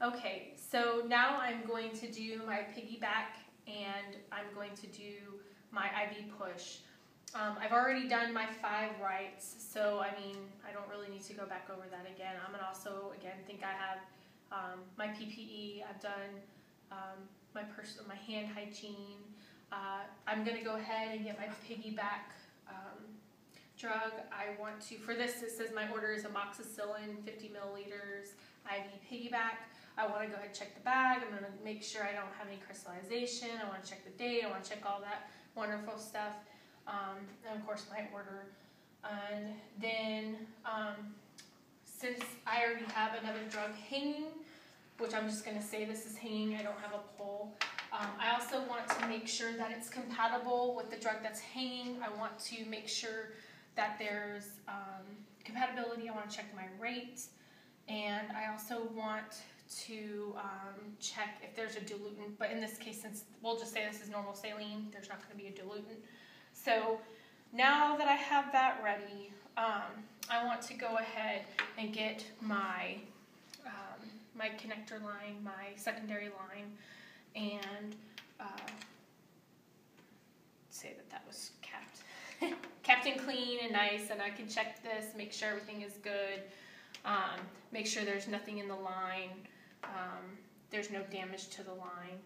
Okay, so now I'm going to do my piggyback and I'm going to do my IV push. I've already done my 5 rights, so I mean, I don't really need to go back over that again. I'm gonna also, again, think I have my PPE, I've done my hand hygiene. I'm gonna go ahead and get my piggyback drug. I want to, for this, it says my order is amoxicillin, 50 milliliters, IV piggyback. I want to go ahead and check the bag. I'm going to make sure I don't have any crystallization. I want to check the date. I want to check all that wonderful stuff. And of course my order. And then since I already have another drug hanging, which I'm just going to say this is hanging, I don't have a pull. I also want to make sure that it's compatible with the drug that's hanging. I want to make sure that there's compatibility. I want to check my rate. And I also want to check if there's a diluent, but in this case, since we'll just say this is normal saline, there's not going to be a diluent. So now that I have that ready, I want to go ahead and get my my connector line, my secondary line, and say that was capped and clean and nice, and I can check this, make sure everything is good, make sure there's nothing in the line, there's no damage to the line,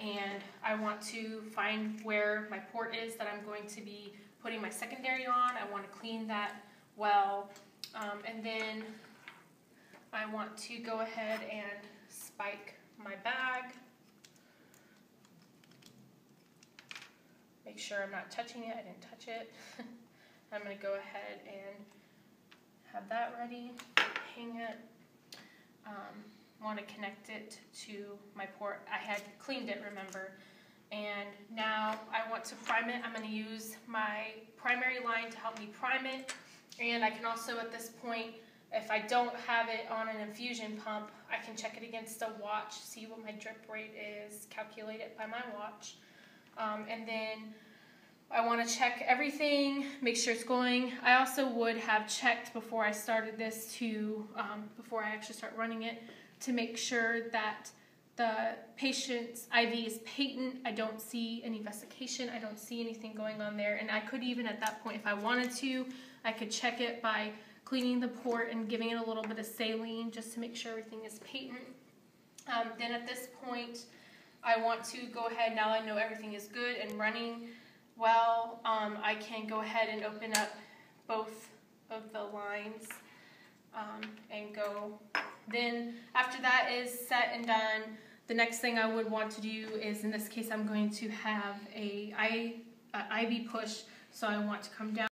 and I want to find where my port is that I'm going to be putting my secondary on. I want to clean that well, and then I want to go ahead and spike my bag. Make sure I'm not touching it. I didn't touch it. I'm going to go ahead and have that ready, hang it. Want to connect it to my port. I had cleaned it, remember. And now I want to prime it. I'm going to use my primary line to help me prime it. And I can also, at this point, if I don't have it on an infusion pump, I can check it against a watch, see what my drip rate is, calculate it by my watch. And then I want to check everything, make sure it's going. I also would have checked before I started this before I actually start running it, to make sure that the patient's IV is patent. I don't see any vesication. I don't see anything going on there. And I could even at that point, if I wanted to, I could check it by cleaning the port and giving it a little bit of saline just to make sure everything is patent. Then at this point, I want to go ahead, now I know everything is good and running well, I can go ahead and open up both of the lines and go. Then after that is set and done, the next thing I would want to do is, in this case, I'm going to have a IV push, so I want to come down